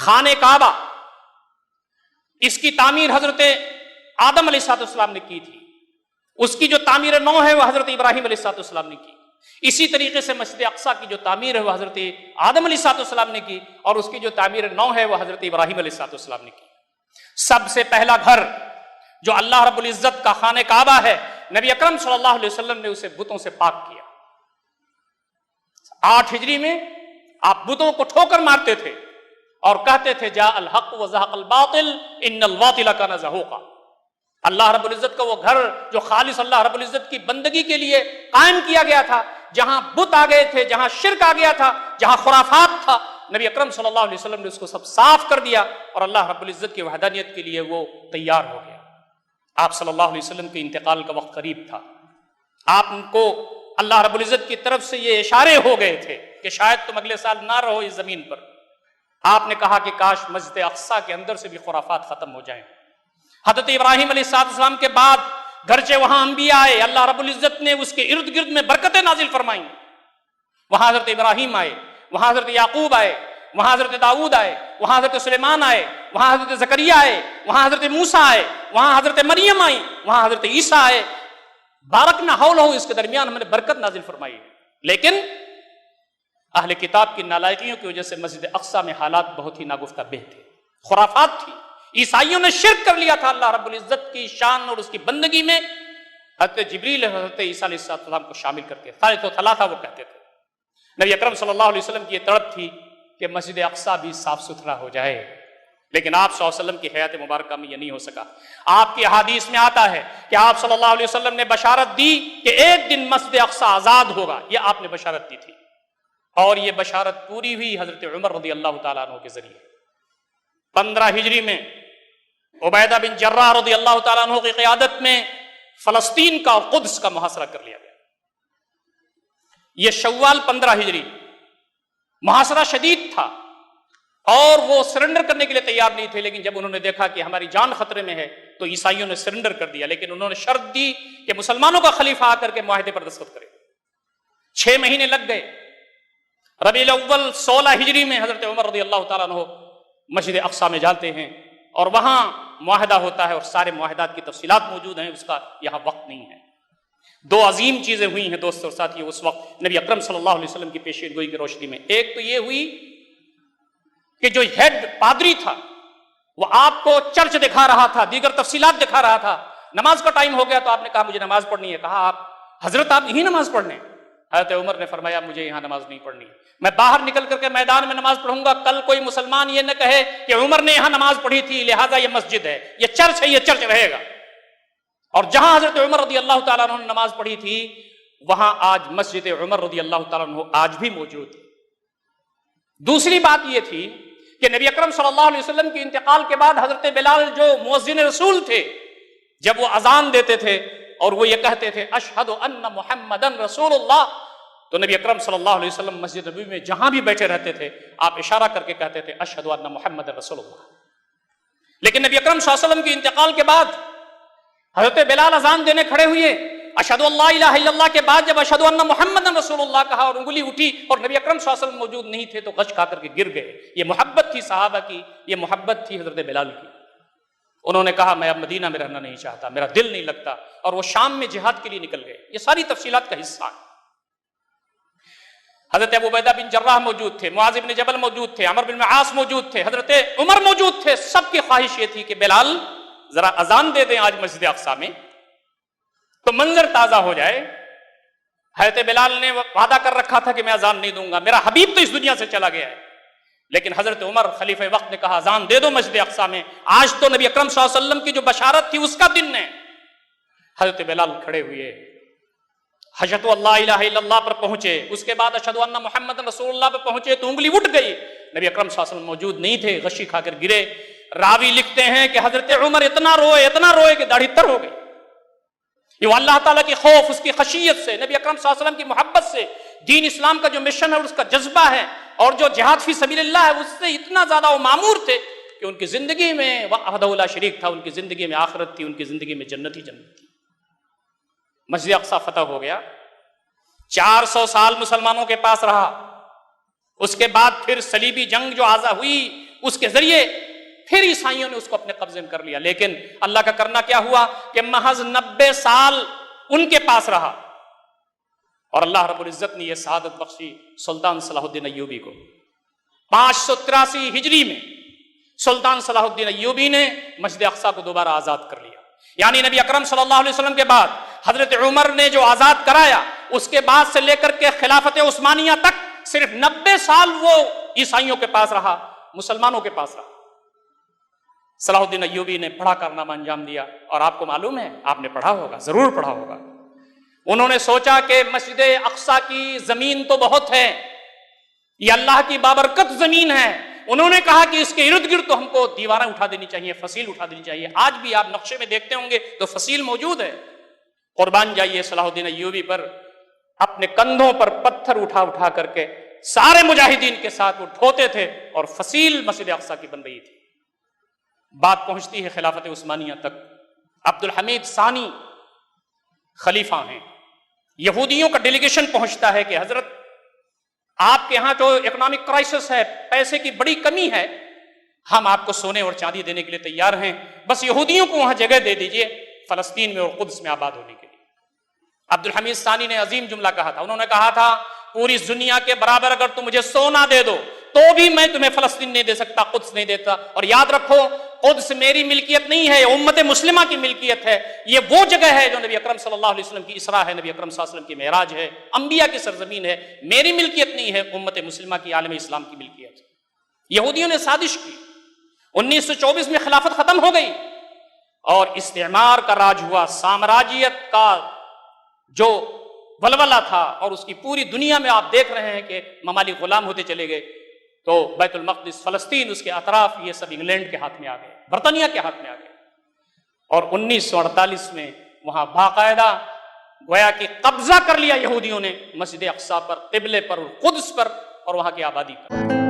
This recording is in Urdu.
خانہ کعبہ، اس کی تعمیر حضرت آدم علیہ السلام نے کی تھی، اس کی جو تعمیر نو ہے وہ حضرت ابراہیم علیہ السلام نے کی. اسی طریقے سے مسجد اقصیٰ کی جو تعمیر ہے وہ حضرت آدم علیہ السلام نے کی، اور اس کی جو تعمیر نو ہے وہ حضرت ابراہیم علیہ السلام نے کی. سب سے پہلا گھر جو اللہ رب العزت کا خانہ کعبہ ہے، نبی اکرم صلی اللہ علیہ وسلم نے اسے بتوں سے پاک کیا. 8 ہجری میں آپ بتوں کو ٹھوکر مارتے تھے اور کہتے تھے جاء الحق وزهق الباطل ان الباطل کان زهوقا. اللہ رب العزت کا وہ گھر جو خالص اللہ رب العزت کی بندگی کے لیے قائم کیا گیا تھا، جہاں بت آ گئے تھے، جہاں شرک آ گیا تھا، جہاں خرافات تھا، نبی اکرم صلی اللہ علیہ وسلم نے اس کو سب صاف کر دیا اور اللہ رب العزت کی وحدانیت کے لیے وہ تیار ہو گیا. آپ صلی اللہ علیہ وسلم کے انتقال کا وقت قریب تھا. آپ کو اللہ رب العزت کی طرف سے یہ اشارے ہو گئے تھے کہ شاید تم اگلے سال نہ رہو اس زمین پر. آپ نے کہا کہ کاش مسجد اقصیٰ کے اندر سے بھی خرافات ختم ہو جائیں. حضرت ابراہیم علیہ السلام کے بعد گرچہ وہاں انبیاء آئے، اللہ رب العزت نے اس کے ارد گرد میں برکتیں نازل فرمائیں. وہاں حضرت ابراہیم آئے، وہاں حضرت یعقوب آئے، وہاں حضرت داؤد آئے، وہاں حضرت سلیمان آئے، وہاں حضرت زکریا آئے، وہاں حضرت موسیٰ آئے، وہاں حضرت مریم آئی، وہاں حضرت عیسیٰ آئے. بارکنا حولہ، اس کے درمیان ہم نے برکت نازل فرمائی. لیکن اہل کتاب کی نالائقیوں کی وجہ سے مسجد اقصیٰ میں حالات بہت ہی ناگفتہ بہ تھے، خرافات تھی. عیسائیوں نے شرک کر لیا تھا اللہ رب العزت کی شان اور اس کی بندگی میں. حضرت جبریل حضرت عیسیٰ علیہ السلام کو شامل کرتے، ثالث و ثلاثہ وہ کہتے تھے. نبی اکرم صلی اللہ علیہ وسلم کی یہ تڑپ تھی کہ مسجد اقصیٰ بھی صاف ستھرا ہو جائے، لیکن آپ صلی اللہ علیہ وسلم کی حیات مبارکہ میں یہ نہیں ہو سکا. آپ کی احادیث میں آتا ہے کہ آپ صلی اللہ علیہ وسلم نے بشارت دی کہ ایک دن مسجد اقصیٰ آزاد ہوگا. یہ آپ نے بشارت دی تھی اور یہ بشارت پوری ہوئی حضرت عمر رضی اللہ تعالیٰ عنہ کے ذریعے. 15 ہجری میں عبیدہ بن جراح رضی اللہ تعالیٰ عنہ کی قیادت میں فلسطین کا اور قدس کا محاصرہ کر لیا گیا. یہ شوال 15 ہجری محاصرہ شدید تھا اور وہ سرنڈر کرنے کے لیے تیار نہیں تھے، لیکن جب انہوں نے دیکھا کہ ہماری جان خطرے میں ہے تو عیسائیوں نے سرنڈر کر دیا. لیکن انہوں نے شرط دی کہ مسلمانوں کا خلیفہ آ کر کے معاہدے پر دستخط کرے. 6 مہینے لگ گئے. ربیع الاول 16 ہجری میں حضرت عمر رضی اللہ تعالیٰ عنہ مسجد اقصیٰ میں جاتے ہیں اور وہاں معاہدہ ہوتا ہے اور سارے معاہدات کی تفصیلات موجود ہیں، اس کا یہاں وقت نہیں ہے. 2 عظیم چیزیں ہوئی ہیں دوستو اور ساتھیو اس وقت نبی اکرم صلی اللہ علیہ وسلم کی پیشین گوئی کی روشنی میں. ایک تو یہ ہوئی کہ جو ہیڈ پادری تھا وہ آپ کو چرچ دکھا رہا تھا، دیگر تفصیلات دکھا رہا تھا. نماز کا ٹائم ہو گیا تو آپ نے کہا مجھے نماز پڑھنی ہے. کہا آپ حضرت آپ یہی نماز پڑھنے؟ حضرت عمر نے فرمایا مجھے یہاں نماز نہیں پڑھنی، میں باہر نکل کر کے میدان میں نماز پڑھوں گا. کل کوئی مسلمان یہ نہ کہے کہ عمر نے یہاں نماز پڑھی تھی لہٰذا یہ مسجد ہے، یہ چرچ ہے، یہ چرچ رہے گا. اور جہاں حضرت عمر رضی اللہ تعالیٰ عنہ نے نماز پڑھی تھی وہاں آج مسجد عمر رضی اللہ تعالیٰ عنہ آج بھی موجود ہے. دوسری بات یہ تھی کہ نبی اکرم صلی اللہ علیہ وسلم کے انتقال کے بعد حضرت بلال جو مؤذن رسول تھے، جب وہ اذان دیتے تھے اور وہ یہ کہتے تھے اشہد ان محمدن رسول اللہ، تو نبی اکرم صلی اللہ علیہ وسلم مسجد نبوی میں جہاں بھی بیٹھے رہتے تھے آپ اشارہ کر کے کہتے تھے اشہد ان محمدن رسول اللہ. لیکن نبی اکرم صلی اللہ علیہ وسلم کے انتقال کے بعد حضرت بلال اذان دینے کھڑے ہوئے، اشہد اللہ الہ الا اللہ کے بعد جب اشہد ان محمدن رسول اللہ کہا اور انگلی اٹھی اور نبی اکرم صلی اللہ علیہ وسلم موجود نہیں تھے تو غش کھا کر کے گر گئے. یہ محبت تھی صحابہ کی، یہ محبت تھی حضرت بلال کی. انہوں نے کہا میں اب مدینہ میں رہنا نہیں چاہتا، میرا دل نہیں لگتا، اور وہ شام میں جہاد کے لیے نکل گئے. یہ ساری تفصیلات کا حصہ ہے. حضرت ابو عبیدہ بن جراح موجود تھے، معاذ بن جبل موجود تھے، عمرو بن عاص موجود تھے، حضرت عمر موجود تھے. سب کی خواہش یہ تھی کہ بلال ذرا اذان دے دیں آج مسجد اقصیٰ میں تو منظر تازہ ہو جائے. حضرت بلال نے وعدہ کر رکھا تھا کہ میں اذان نہیں دوں گا، میرا حبیب تو اس دنیا سے چلا گیا ہے. لیکن حضرت عمر خلیفہ وقت نے کہا اذان دے دو مسجد اقصیٰ میں، آج تو نبی اکرم صلی اللہ علیہ وسلم کی جو بشارت تھی اس کا دن ہے. حضرت بلال کھڑے ہوئے، اشہد اللہ الہ الا اللہ پر پہنچے، اس کے بعد اشہد ان محمد رسول اللہ پر پہنچے تو انگلی اٹھ گئی. نبی اکرم صلی اللہ علیہ وسلم موجود نہیں تھے، غشی کھا کر گرے. راوی لکھتے ہیں کہ حضرت عمر اتنا روئے کہ داڑھی تر ہو گئی. یہ اللہ تعالیٰ کی خوف، اس کی خشیت سے، نبی اکرم صلی اللہ علیہ وسلم کی محبت سے، دین اسلام کا جو مشن ہے اور اس کا جذبہ ہے اور جو جہاد فی سبیل اللہ ہے اس سے اتنا زیادہ وہ معمور تھے کہ ان کی زندگی میں وحدہ لا شریک تھا، ان کی زندگی میں آخرت تھی، ان کی زندگی میں جنت ہی جنت تھی. مسجد اقصیٰ فتح ہو گیا، 400 سال مسلمانوں کے پاس رہا. اس کے بعد پھر صلیبی جنگ جو ہوئی اس کے ذریعے پھر عیسائیوں نے اس کو اپنے قبضے میں کر لیا. لیکن اللہ کا کرنا کیا ہوا کہ محض 90 سال ان کے پاس رہا اور اللہ رب العزت نے یہ سعادت بخشی سلطان صلاح الدین ایوبی کو. 583 ہجری میں سلطان صلاح الدین ایوبی نے مسجد اقصی کو دوبارہ آزاد کر لیا. یعنی نبی اکرم صلی اللہ علیہ وسلم کے بعد حضرت عمر نے جو آزاد کرایا اس کے بعد سے لے کر کے خلافت عثمانیہ تک صرف 90 سال وہ عیسائیوں کے پاس رہا، مسلمانوں کے پاس رہا. صلاح الدین ایوبی نے بڑا کارنامہ انجام دیا اور آپ کو معلوم ہے، آپ نے پڑھا ہوگا، ضرور پڑھا ہوگا. انہوں نے سوچا کہ مسجد اقصی کی زمین تو بہت ہے، یہ اللہ کی بابرکت زمین ہے. انہوں نے کہا کہ اس کے ارد گرد تو ہم کو دیواریں اٹھا دینی چاہیے، فصیل اٹھا دینی چاہیے. آج بھی آپ نقشے میں دیکھتے ہوں گے تو فصیل موجود ہے. قربان جائیے صلاح الدین ایوبی پر. اپنے کندھوں پر پتھر اٹھا اٹھا کر کے سارے مجاہدین کے ساتھ وہ ڈھوتے تھے اور فصیل مسجد اقصی کی بن رہی تھی. بات پہنچتی ہے خلافت عثمانیہ تک. عبد الحمید ثانی خلیفہ ہیں. یہودیوں کا ڈیلیگیشن پہنچتا ہے کہ حضرت آپ کے ہاں جو اکنامک کرائسس ہے، پیسے کی بڑی کمی ہے، ہم آپ کو سونے اور چاندی دینے کے لیے تیار ہیں، بس یہودیوں کو وہاں جگہ دے دیجئے فلسطین میں اور قدس میں آباد ہونے کے لیے. عبد الحمید ثانی نے عظیم جملہ کہا تھا. انہوں نے کہا تھا پوری دنیا کے برابر اگر تم مجھے سونا دے دو تو بھی میں تمہیں فلسطین نہیں دے سکتا، قدس نہیں دیتا. اور یاد رکھو قدس میری ملکیت نہیں ہے، امت مسلمہ کی ملکیت ہے. یہ وہ جگہ ہے جو نبی اکرم صلی اللہ علیہ وسلم کی اسراء ہے، نبی اکرم صلی اللہ علیہ وسلم کی معراج ہے، انبیاء کی سرزمین ہے. میری ملکیت نہیں ہے، امت مسلمہ کی، عالم اسلام کی ملکیت ہے. یہودیوں نے سازش کی. 1924 میں خلافت ختم ہو گئی اور استعمار کا راج ہوا. سامراجیت کا جو ولولہ تھا اور اس کی پوری دنیا میں آپ دیکھ رہے ہیں کہ ممالک غلام ہوتے چلے گئے. تو بیت المقدس، فلسطین، اس کے اطراف، یہ سب انگلینڈ کے ہاتھ میں آ گئے، برطانیہ کے ہاتھ میں آ گئے. اور 1948 میں وہاں باقاعدہ گویا کہ قبضہ کر لیا یہودیوں نے مسجد اقصی پر، قبلے پر، قدس پر اور وہاں کی آبادی پر.